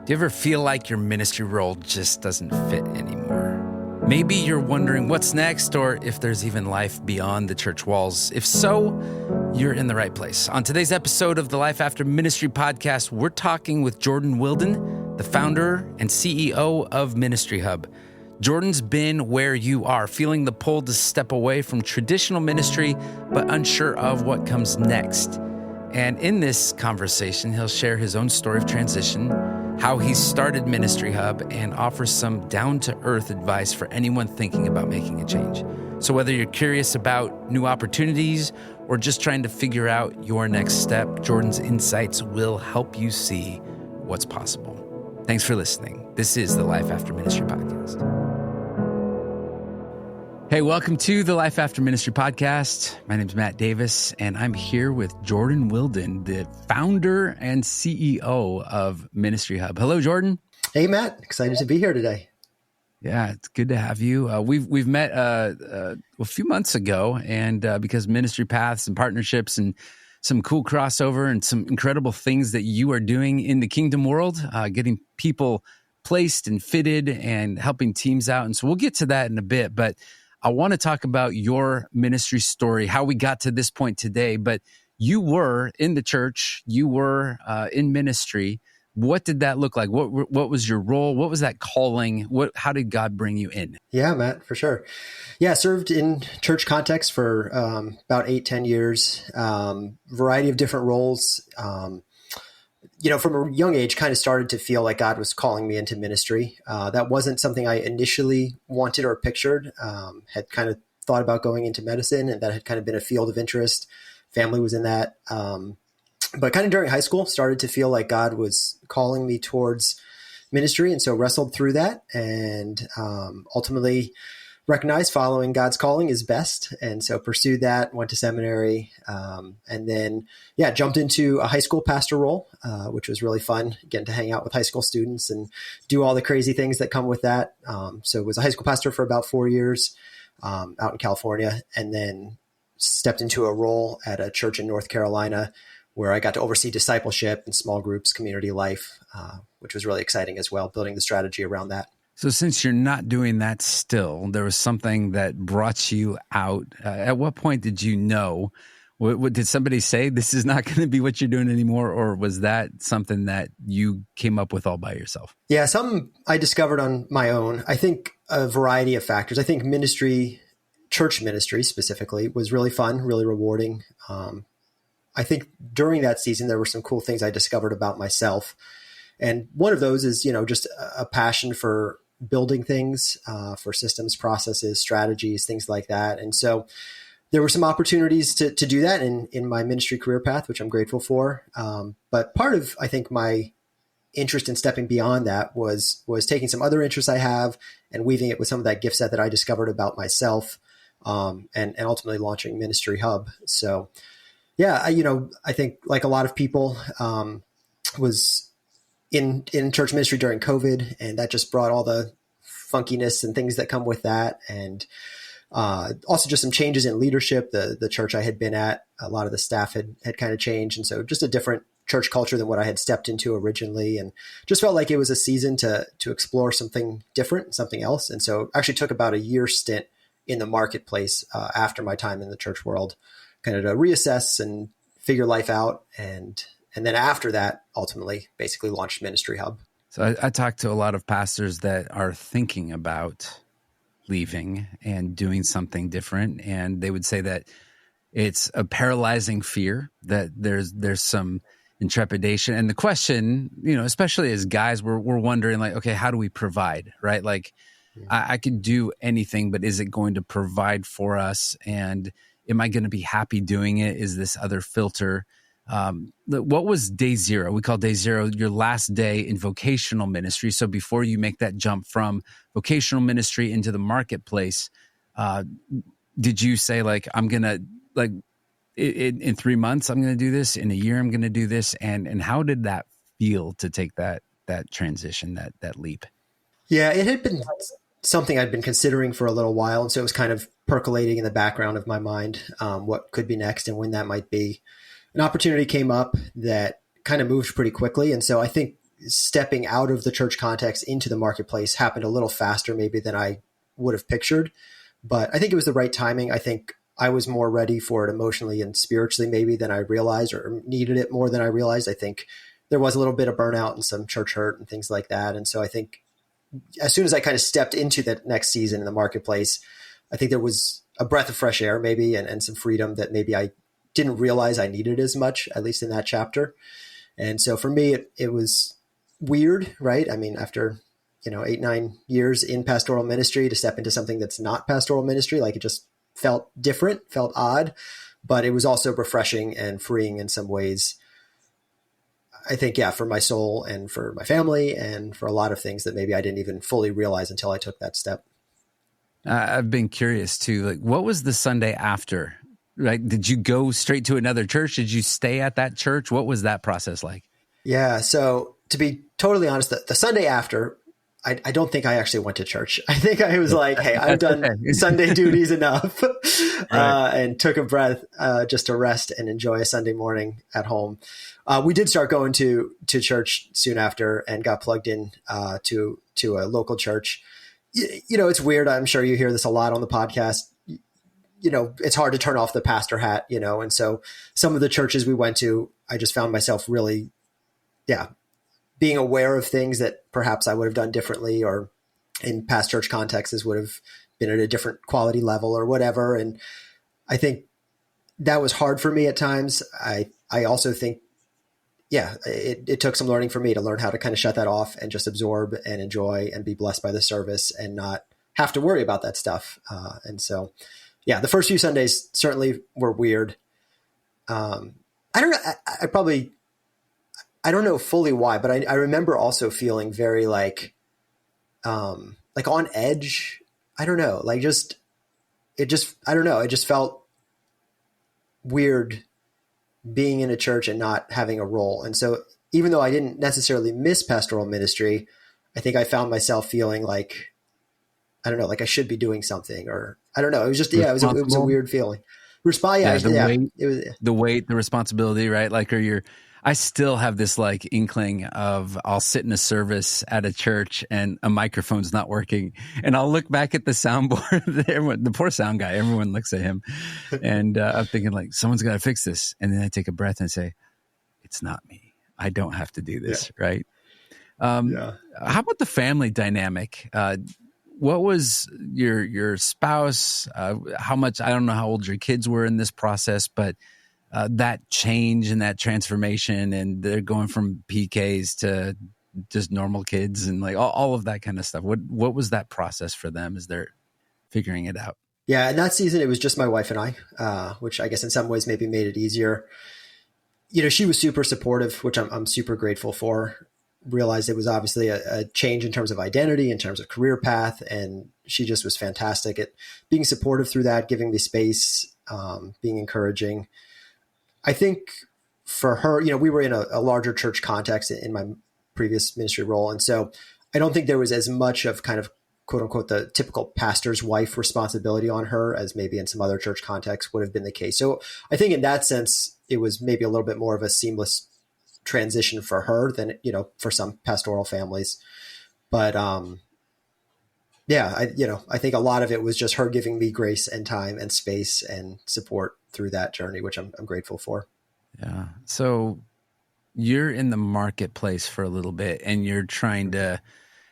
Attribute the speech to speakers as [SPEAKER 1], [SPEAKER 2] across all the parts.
[SPEAKER 1] Do you ever feel like your ministry role just doesn't fit anymore? Maybe you're wondering what's next or if there's even life beyond the church walls. If so, you're in the right place. On today's episode of the Life After Ministry podcast, we're talking with Jordan Whilden, the founder and CEO of Ministry Hub. Jordan's been where you are, feeling the pull to step away from traditional ministry, but unsure of what comes next. And in this conversation, he'll share his own story of transition, how he started Ministry Hub, and offers some down-to-earth advice for anyone thinking about making a change. So whether you're curious about new opportunities or just trying to figure out your next step, Jordan's insights will help you see what's possible. Thanks for listening. This is the Life After Ministry podcast. Hey, welcome to the Life After Ministry podcast. My name's Matt Davis, and I'm here with Jordan Whilden, the founder and CEO of Ministry Hub. Hello, Jordan.
[SPEAKER 2] Hey, Matt. Excited to be here today.
[SPEAKER 1] Yeah, it's good to have you. We've met a few months ago, and because ministry paths and partnerships and some cool crossover and some incredible things that you are doing in the kingdom world, getting people placed and fitted and helping teams out. And so we'll get to that in a bit, but I want to talk about your ministry story, how we got to this point today. But you were in the church, you were in ministry. What did that look like? What was your role? What was that calling? How did God bring you in?
[SPEAKER 2] Yeah, Matt, for sure. Yeah, I served in church context for about 8-10 years, variety of different roles. From a young age, kind of started to feel like God was calling me into ministry. That wasn't something I initially wanted or pictured. Had kind of thought about going into medicine, and that had kind of been a field of interest. Family was in that. But kind of during high school, started to feel like God was calling me towards ministry. And so wrestled through that and ultimately recognized following God's calling is best. And so pursued that, went to seminary, and then, jumped into a high school pastor role, which was really fun, getting to hang out with high school students and do all the crazy things that come with that. So was a high school pastor for about 4 years out in California, and then stepped into a role at a church in North Carolina where I got to oversee discipleship and small groups, community life, which was really exciting as well, building the strategy around that.
[SPEAKER 1] So since you're not doing that still, there was something that brought you out. At what point did you know? What did somebody say, this is not going to be what you're doing anymore? Or was that something that you came up with all by yourself? Yeah,
[SPEAKER 2] some I discovered on my own. I think a variety of factors. I think ministry, church ministry specifically, was really fun, really rewarding. I think during that season, there were some cool things I discovered about myself. And one of those is, just a passion for building things, for systems, processes, strategies, things like that. And so there were some opportunities to do that in my ministry career path, which I'm grateful for. But part of, I think, my interest in stepping beyond that was taking some other interests I have and weaving it with some of that gift set that I discovered about myself, and ultimately launching Ministry Hub. So, I think like a lot of people, was in church ministry during COVID, and that just brought all the funkiness and things that come with that. And also just some changes in leadership. The church I had been at, a lot of the staff had kind of changed. And so just a different church culture than what I had stepped into originally, and just felt like it was a season to explore something different, something else. And so actually took about a year stint in the marketplace after my time in the church world, kind of to reassess and figure life out. And then after that, ultimately, basically launched Ministry Hub.
[SPEAKER 1] So I talk to a lot of pastors that are thinking about leaving and doing something different. And they would say that it's a paralyzing fear, that there's some intrepidation. And the question, especially as guys, we're wondering like, okay, how do we provide, right? Like I could do anything, but is it going to provide for us? And am I going to be happy doing it? Is this other filter? What was day zero? We call day zero your last day in vocational ministry. So before you make that jump from vocational ministry into the marketplace, did you say like, I'm going to in 3 months, I'm going to do this, in a year, I'm going to do this. And how did that feel to take that transition, that leap?
[SPEAKER 2] Yeah, it had been something I'd been considering for a little while. And so it was kind of percolating in the background of my mind, what could be next and when that might be. An opportunity came up that kind of moved pretty quickly. And so I think stepping out of the church context into the marketplace happened a little faster maybe than I would have pictured. But I think it was the right timing. I think I was more ready for it emotionally and spiritually maybe than I realized, or needed it more than I realized. I think there was a little bit of burnout and some church hurt and things like that. And so I think as soon as I kind of stepped into the next season in the marketplace, I think there was a breath of fresh air maybe, and some freedom that maybe I didn't realize I needed as much, at least in that chapter. And so for me, it was weird, right? I mean, after, 8-9 years in pastoral ministry, to step into something that's not pastoral ministry, like it just felt different, felt odd, but it was also refreshing and freeing in some ways. I think, for my soul and for my family and for a lot of things that maybe I didn't even fully realize until I took that step.
[SPEAKER 1] I've been curious too, like what was the Sunday after? Right? Did you go straight to another church? Did you stay at that church? What was that process like?
[SPEAKER 2] Yeah. So to be totally honest, the Sunday after, I don't think I actually went to church. I think I was like, hey, I've done Sunday duties enough, and took a breath just to rest and enjoy a Sunday morning at home. We did start going to church soon after and got plugged in to a local church. It's weird. I'm sure you hear this a lot on the podcast. It's hard to turn off the pastor hat, and so some of the churches we went to, I just found myself really, being aware of things that perhaps I would have done differently, or in past church contexts would have been at a different quality level or whatever. And I think that was hard for me at times. I also think, it took some learning for me to learn how to kind of shut that off and just absorb and enjoy and be blessed by the service and not have to worry about that stuff. And so, the first few Sundays certainly were weird. I don't know. I don't know fully why, but I remember also feeling very like on edge. I don't know. I don't know. It just felt weird being in a church and not having a role. And so even though I didn't necessarily miss pastoral ministry, I think I found myself feeling like, I don't know, like I should be doing something, or I don't know. It was just, it was a weird feeling.
[SPEAKER 1] The weight, the responsibility, right? Like, I still have this like inkling of I'll sit in a service at a church and a microphone's not working, and I'll look back at the soundboard. The poor sound guy, everyone looks at him, and I'm thinking like someone's got to fix this. And then I take a breath and say, it's not me. I don't have to do this, right? How about the family dynamic? What was your spouse? How much? I don't know how old your kids were in this process, but that change and that transformation, and they're going from PKs to just normal kids and like all of that kind of stuff. What was that process for them as they're figuring it out?
[SPEAKER 2] Yeah. In that season, it was just my wife and I, which I guess in some ways maybe made it easier. She was super supportive, which I'm super grateful for. Realized it was obviously a change in terms of identity, in terms of career path. And she just was fantastic at being supportive through that, giving me space, being encouraging. I think for her, we were in a larger church context in my previous ministry role. And so I don't think there was as much of kind of quote unquote, the typical pastor's wife responsibility on her as maybe in some other church contexts would have been the case. So I think in that sense, it was maybe a little bit more of a seamless transition for her than, for some pastoral families. But I think a lot of it was just her giving me grace and time and space and support through that journey, which I'm grateful for.
[SPEAKER 1] Yeah. So you're in the marketplace for a little bit and you're trying to,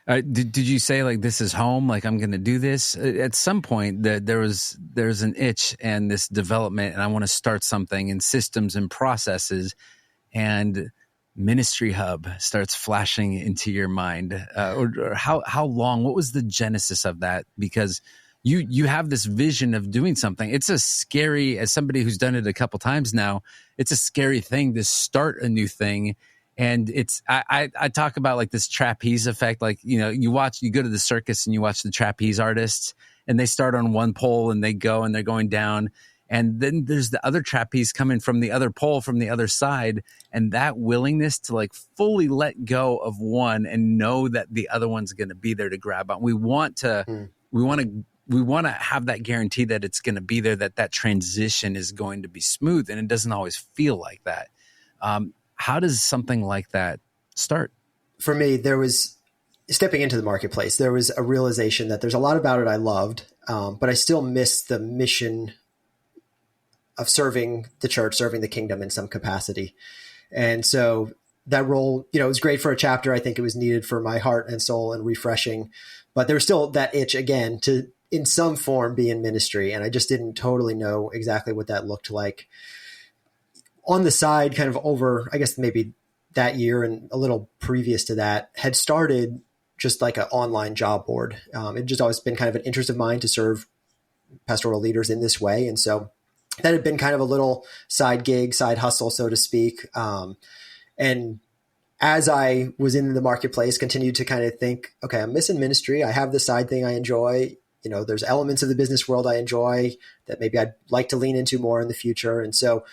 [SPEAKER 1] did you say like, this is home? Like I'm going to do this at some point there's an itch and this development and I want to start something in systems and processes, and Ministry Hub starts flashing into your mind, or how long, what was the genesis of that? Because you have this vision of doing something. It's a scary, as somebody who's done it a couple times now, it's a scary thing to start a new thing. And it's, I talk about like this trapeze effect. Like, you go to the circus and you watch the trapeze artists and they start on one pole and they go and they're going down. And then there's the other trapeze coming from the other pole from the other side. And that willingness to like fully let go of one and know that the other one's going to be there to grab on. We want to have that guarantee that it's going to be there, that transition is going to be smooth. And it doesn't always feel like that. How does something like that start?
[SPEAKER 2] for me, there was stepping into the marketplace. There was a realization that there's a lot about it I loved, but I still missed the mission of serving the church, serving the kingdom in some capacity. And so that role, it was great for a chapter. I think it was needed for my heart and soul and refreshing, but there was still that itch again to, in some form, be in ministry. And I just didn't totally know exactly what that looked like. On the side, kind of over, I guess maybe that year and a little previous to that, had started just like an online job board. It just always been kind of an interest of mine to serve pastoral leaders in this way. And so that had been kind of a little side gig, side hustle, so to speak. And as I was in the marketplace, continued to kind of think, okay, I'm missing ministry. I have this side thing I enjoy. There's elements of the business world I enjoy that maybe I'd like to lean into more in the future. And so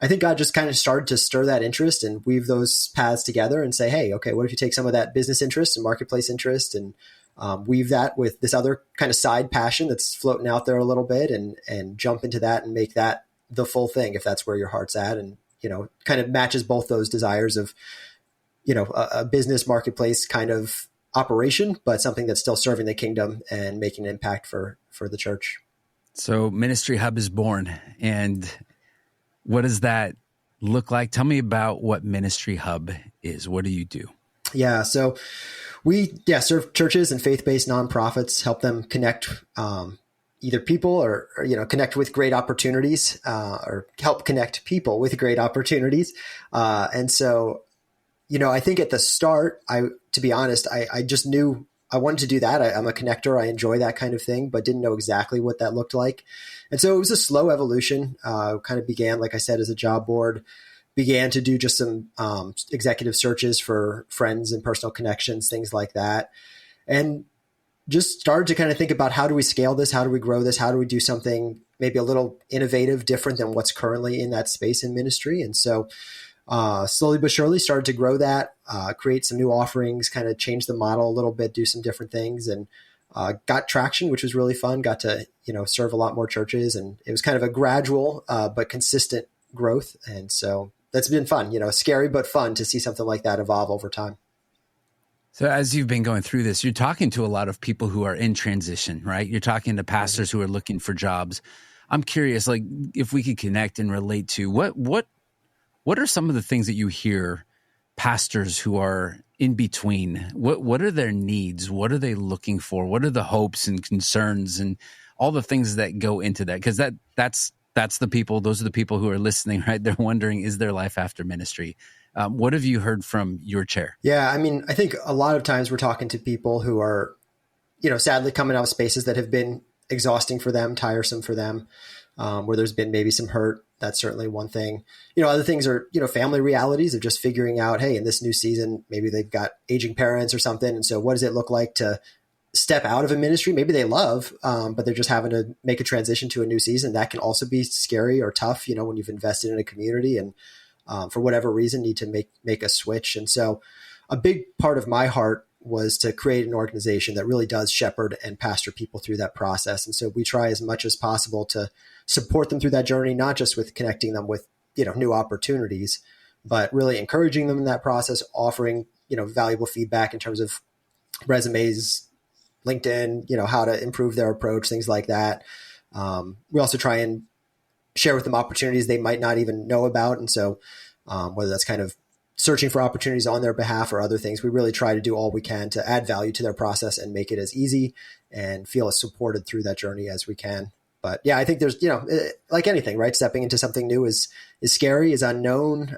[SPEAKER 2] I think God just kind of started to stir that interest and weave those paths together and say, hey, okay, what if you take some of that business interest and marketplace interest and weave that with this other kind of side passion that's floating out there a little bit and jump into that and make that the full thing, if that's where your heart's at. And, kind of matches both those desires of, a business marketplace kind of operation, but something that's still serving the kingdom and making an impact for the church.
[SPEAKER 1] So Ministry Hub is born. And what does that look like? Tell me about what Ministry Hub is. What do you do?
[SPEAKER 2] Yeah. So we serve churches and faith-based nonprofits, help them connect either people or connect with great opportunities or help connect people with great opportunities. And so, I think at the start, to be honest, I just knew I wanted to do that. I'm a connector. I enjoy that kind of thing, but didn't know exactly what that looked like. And so it was a slow evolution, kind of began, like I said, as a job board, began to do just some executive searches for friends and personal connections, things like that. And just started to kind of think about how do we scale this? How do we grow this? How do we do something maybe a little innovative, different than what's currently in that space in ministry? And so slowly but surely started to grow that, create some new offerings, kind of change the model a little bit, do some different things, and got traction, which was really fun. Got to, serve a lot more churches, and it was kind of a gradual but consistent growth. And so that's been fun, scary but fun to see something like that evolve over time.
[SPEAKER 1] So as you've been going through this, you're talking to a lot of people who are in transition, right? You're talking to pastors who are looking for jobs. I'm curious, like, if we could connect and relate to what are some of the things that you hear pastors who are in between? What are their needs? What are they looking for? What are the hopes and concerns and all the things that go into that? Because that's the people. Those are the people who are listening, right? They're wondering, is there life after ministry? What have you heard from your chair?
[SPEAKER 2] Yeah, I think a lot of times we're talking to people who are, sadly coming out of spaces that have been exhausting for them, tiresome for them, where there's been maybe some hurt. That's certainly one thing. Other things are, family realities of just figuring out, hey, in this new season, maybe they've got aging parents or something. And so what does it look like to step out of a ministry maybe they love, but they're just having to make a transition to a new season? That can also be scary or tough, when you've invested in a community and for whatever reason need to make a switch. And so a big part of my heart was to create an organization that really does shepherd and pastor people through that process. And so we try as much as possible to support them through that journey, not just with connecting them with, new opportunities, but really encouraging them in that process, offering, valuable feedback in terms of resumes, LinkedIn, how to improve their approach, things like that. We also try and share with them opportunities they might not even know about. And so whether that's kind of searching for opportunities on their behalf or other things, we really try to do all we can to add value to their process and make it as easy and feel as supported through that journey as we can. But yeah, I think there's, like anything, right? Stepping into something new is scary, is unknown.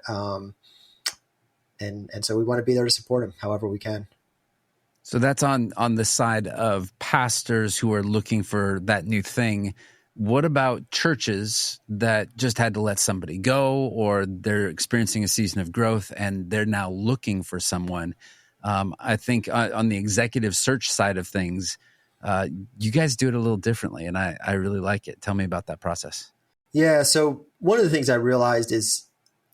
[SPEAKER 2] And so we want to be there to support them however we can.
[SPEAKER 1] So that's on the side of pastors who are looking for that new thing. What about churches that just had to let somebody go, or they're experiencing a season of growth and they're now looking for someone? I think on the executive search side of things, you guys do it a little differently, and I really like it. Tell me about that process.
[SPEAKER 2] Yeah. So one of the things I realized is,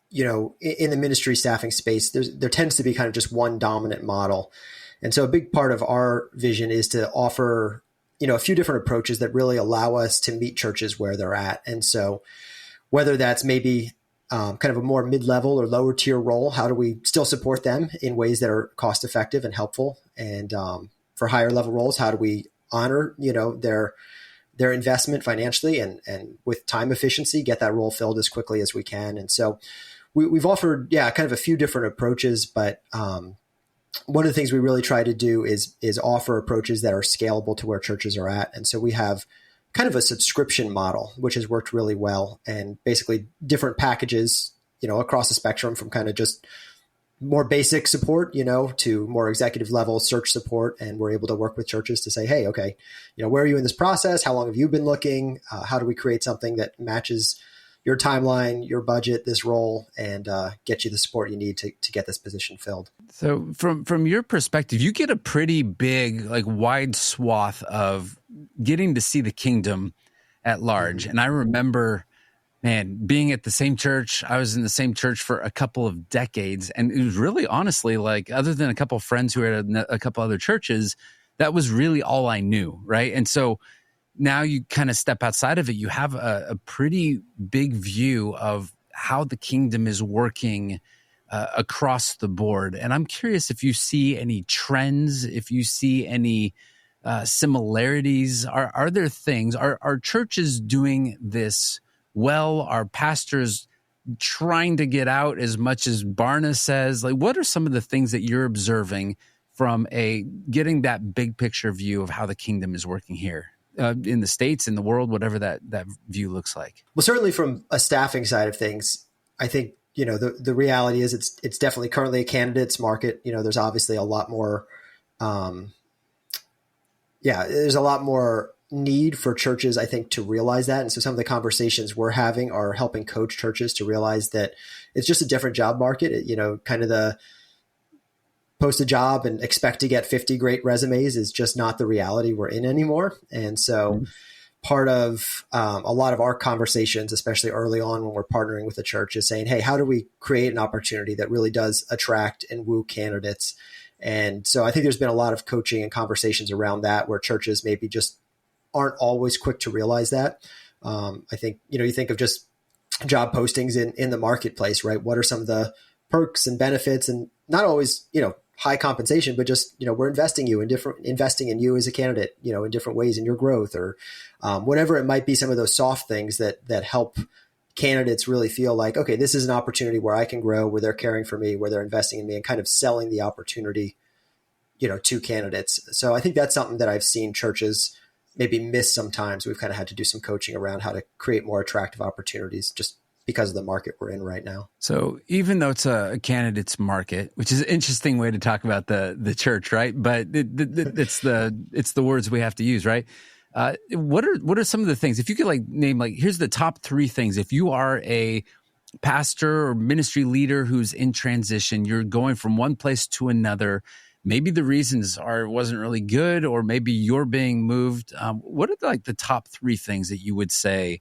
[SPEAKER 2] in the ministry staffing space, there tends to be kind of just one dominant model. And so a big part of our vision is to offer, a few different approaches that really allow us to meet churches where they're at. And so whether that's maybe kind of a more mid-level or lower tier role, how do we still support them in ways that are cost effective and helpful? And for higher level roles, how do we honor, their investment financially and with time efficiency, get that role filled as quickly as we can? And so we've offered, kind of a few different approaches, but one of the things we really try to do is offer approaches that are scalable to where churches are at. And so we have kind of a subscription model, which has worked really well, and basically different packages, across the spectrum from kind of just more basic support, to more executive level search support. And we're able to work with churches to say, hey, okay, where are you in this process? How long have you been looking? How do we create something that matches your timeline, your budget, this role, and get you the support you need to get this position filled?
[SPEAKER 1] So from your perspective, you get a pretty big, wide swath of getting to see the kingdom at large. Mm-hmm. And I remember, being at the same church. I was in the same church for a couple of decades. And it was really, honestly, other than a couple of friends who were at a couple other churches, that was really all I knew, right? And so now you kind of step outside of it. You have a pretty big view of how the kingdom is working across the board. And I'm curious if you see any trends, if you see any similarities. Are there things, are churches doing this well? Are pastors trying to get out as much as Barna says? What are some of the things that you're observing from getting that big picture view of how the kingdom is working here in the States, in the world, whatever that view looks like?
[SPEAKER 2] Well, certainly from a staffing side of things, I think, the reality is it's definitely currently a candidates market. There's obviously a lot more, there's a lot more need for churches, I think, to realize that. And so some of the conversations we're having are helping coach churches to realize that it's just a different job market. Kind of the post a job and expect to get 50 great resumes is just not the reality we're in anymore. And so part of a lot of our conversations, especially early on when we're partnering with a church, is saying, hey, how do we create an opportunity that really does attract and woo candidates? And so I think there's been a lot of coaching and conversations around that where churches maybe just aren't always quick to realize that. I think, you think of just job postings in the marketplace, right? What are some of the perks and benefits, and not always, high compensation, but just, we're investing in you as a candidate, in different ways in your growth, or whatever it might be, some of those soft things that help candidates really feel like, okay, this is an opportunity where I can grow, where they're caring for me, where they're investing in me, and kind of selling the opportunity, to candidates. So I think that's something that I've seen churches maybe miss sometimes. We've kind of had to do some coaching around how to create more attractive opportunities just because of the market we're in right now. So
[SPEAKER 1] even though it's a candidates market, which is an interesting way to talk about the church, right? But it's the words we have to use, right? What are some of the things, if you could name, here's the top 3 things. If you are a pastor or ministry leader who's in transition, you're going from one place to another, maybe the reasons wasn't really good, or maybe you're being moved. What are the top 3 things that you would say,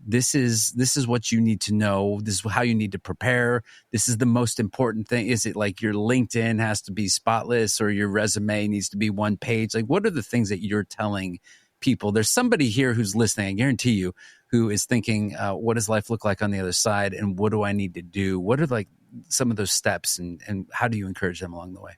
[SPEAKER 1] this is what you need to know, this is how you need to prepare, this is the most important thing? Is it your LinkedIn has to be spotless, or your resume needs to be one page? What are the things that you're telling people? There's somebody here who's listening, I guarantee you, who is thinking, what does life look like on the other side, and what do I need to do? What are some of those steps, and how do you encourage them along the way?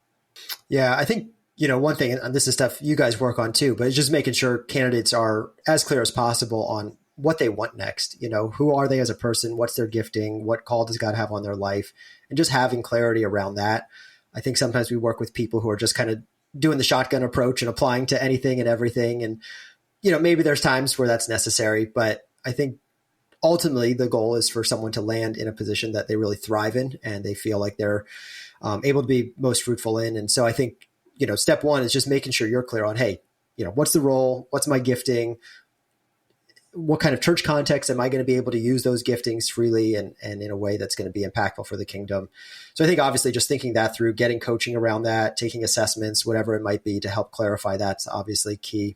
[SPEAKER 2] Yeah, I think, one thing, and this is stuff you guys work on too, but it's just making sure candidates are as clear as possible on what they want next. Who are they as a person? What's their gifting? What call does God have on their life? And just having clarity around that. I think sometimes we work with people who are just kind of doing the shotgun approach and applying to anything and everything. And, maybe there's times where that's necessary, but I think ultimately the goal is for someone to land in a position that they really thrive in and they feel like they're able to be most fruitful in. And so I think, step one is just making sure you're clear on, hey, what's the role? What's my gifting? What kind of church context am I going to be able to use those giftings freely and in a way that's going to be impactful for the kingdom? So I think obviously just thinking that through, getting coaching around that, taking assessments, whatever it might be to help clarify, that's obviously key.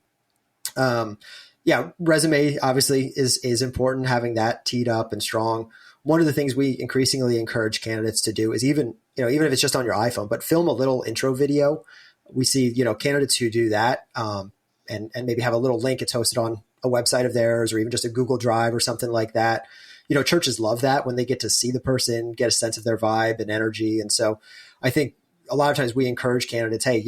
[SPEAKER 2] Resume obviously is important, having that teed up and strong. One of the things we increasingly encourage candidates to do is even if it's just on your iPhone, but film a little intro video. We see, candidates who do that and maybe have a little link. It's hosted on a website of theirs, or even just a Google Drive or something like that. churches love that when they get to see the person, get a sense of their vibe and energy. And so I think a lot of times we encourage candidates, hey,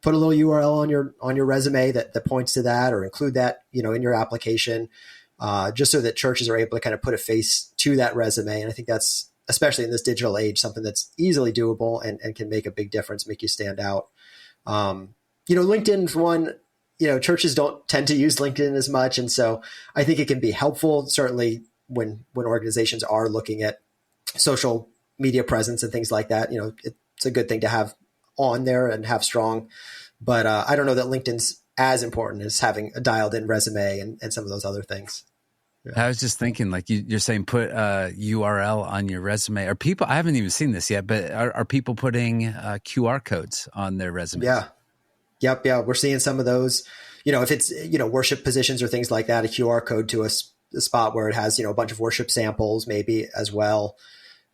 [SPEAKER 2] put a little URL on your resume that points to that, or include that, in your application, just so that churches are able to kind of put a face to that resume. And I think that's, especially in this digital age, something that's easily doable and can make a big difference, make you stand out. LinkedIn, for one, churches don't tend to use LinkedIn as much. And so I think it can be helpful, certainly when organizations are looking at social media presence and things like that. It's a good thing to have on there and have strong, but I don't know that LinkedIn's as important as having a dialed in resume and some of those other things.
[SPEAKER 1] Yeah. I was just thinking, like you're saying, put a URL on your resume. Are people, I haven't even seen this yet, but are people putting QR codes on their resumes?
[SPEAKER 2] Yeah. Yep. Yeah. We're seeing some of those, if it's, worship positions or things like that, a QR code to a spot where it has, a bunch of worship samples maybe as well.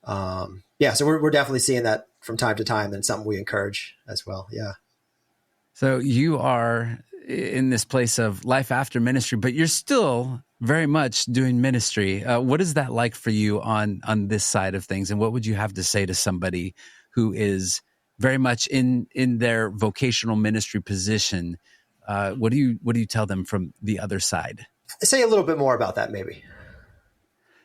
[SPEAKER 2] So we're definitely seeing that from time to time, and something we encourage as well. Yeah. So
[SPEAKER 1] you are in this place of life after ministry, but you're still very much doing ministry. What is that like for you on this side of things? And what would you have to say to somebody who is very much in their vocational ministry position? What do you tell them from the other side? Say a little bit more about that, maybe.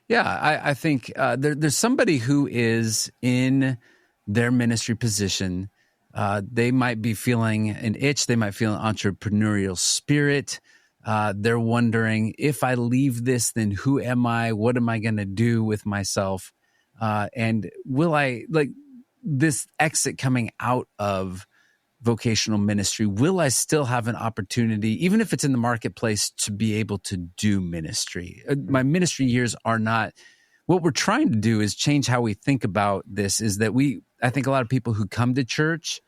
[SPEAKER 1] Yeah, I think there's somebody who is in their ministry position. They might be feeling an itch. They might feel an entrepreneurial spirit. They're wondering, if I leave this, then who am I? What am I going to do with myself? And will I, like this exit coming out of vocational ministry, will I still have an opportunity, even if it's in the marketplace, to be able to do ministry? My ministry years are not, what we're trying to do is change how we think about this, is that I think a lot of people who come to church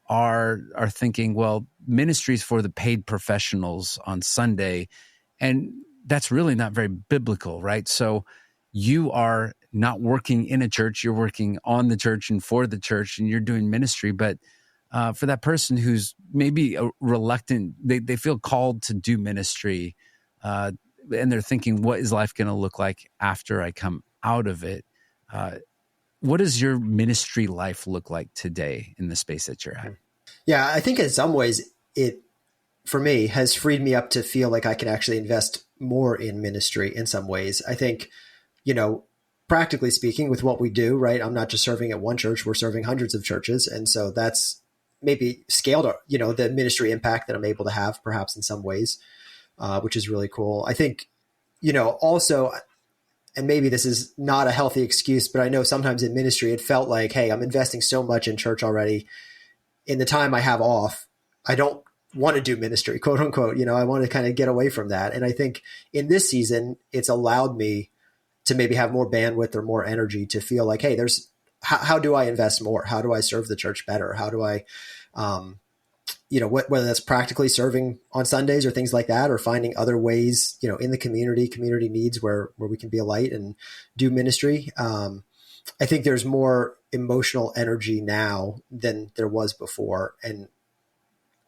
[SPEAKER 1] are thinking, well, ministry is for the paid professionals on Sunday. And that's really not very biblical, right? So you are not working in a church, you're working on the church and for the church, and you're doing ministry. But for that person who's maybe reluctant, they feel called to do ministry, and they're thinking, what is life going to look like after I come out of it? What does your ministry life look like today in the space that you're at? Yeah, I think in some ways it, for me, has freed me up to feel like I can actually invest more in ministry in some ways. I think, practically speaking, with what we do, right? I'm not just serving at one church, we're serving hundreds of churches. And so that's maybe scaled, the ministry impact that I'm able to have perhaps in some ways, which is really cool. I think, also, and maybe this is not a healthy excuse, but I know sometimes in ministry, it felt like, hey, I'm investing so much in church already. In the time I have off, I don't want to do ministry, quote unquote. I want to kind of get away from that. And I think in this season, it's allowed me to maybe have more bandwidth or more energy to feel like, hey, how do I invest more? How do I serve the church better? How do I, whether that's practically serving on Sundays or things like that, or finding other ways, in the community needs where we can be a light and do ministry. I think there's more emotional energy now than there was before. And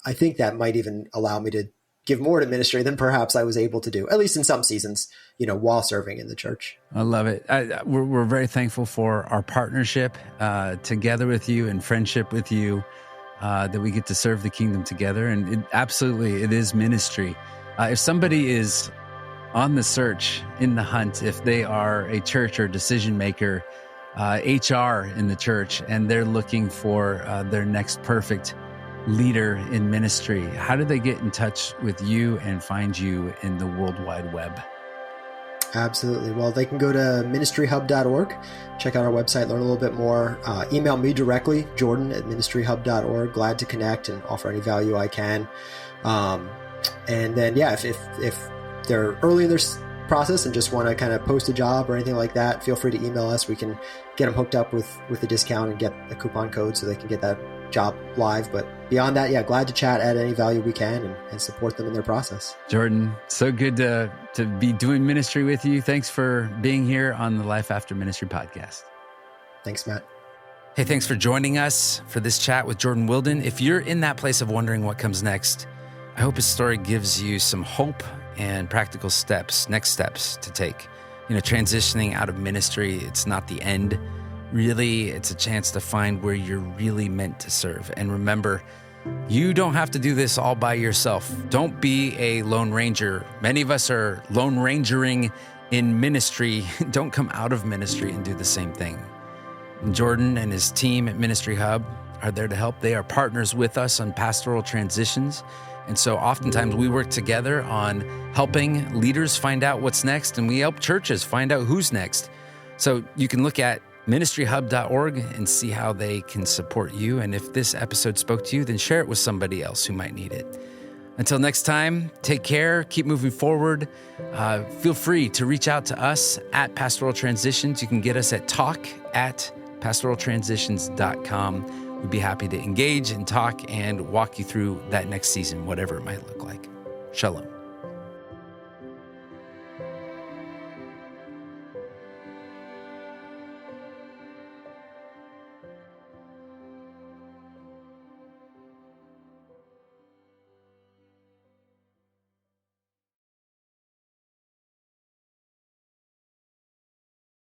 [SPEAKER 1] I think that might even allow me to give more to ministry than perhaps I was able to do, at least in some seasons, while serving in the church. I love it. We're very thankful for our partnership together with you and friendship with you, that we get to serve the kingdom together. And it is ministry. If somebody is on the search, in the hunt, if they are a church or decision maker, HR in the church, and they're looking for their next perfect leader in ministry, how do they get in touch with you and find you in the World Wide Web? Absolutely. Well, they can go to ministryhub.org, check out our website, learn a little bit more. Email me directly, jordan@ministryhub.org. Glad to connect and offer any value I can. And then, if they're early in their process and just want to kind of post a job or anything like that, feel free to email us. We can get them hooked up with a discount and get a coupon code so they can get that job live. But beyond that, glad to chat, add any value we can, and support them in their process. Jordan, so good to be doing ministry with you. Thanks for being here on the Life After Ministry podcast. Thanks, Matt. Hey, thanks for joining us for this chat with Jordan Whilden. If you're in that place of wondering what comes next, I hope his story gives you some hope and practical next steps to take transitioning out of ministry, it's not the end. Really, it's a chance to find where you're really meant to serve. And remember, you don't have to do this all by yourself. Don't be a lone ranger. Many of us are lone rangering in ministry. Don't come out of ministry and do the same thing. Jordan and his team at Ministry Hub are there to help. They are partners with us on pastoral transitions. And so oftentimes we work together on helping leaders find out what's next, and we help churches find out who's next. So you can look at ministryhub.org and see how they can support you. And if this episode spoke to you, then share it with somebody else who might need it. Until next time, take care, keep moving forward. Feel free to reach out to us at Pastoral Transitions. You can get us at talk@pastoraltransitions.com. We'd be happy to engage and talk and walk you through that next season, whatever it might look like. Shalom.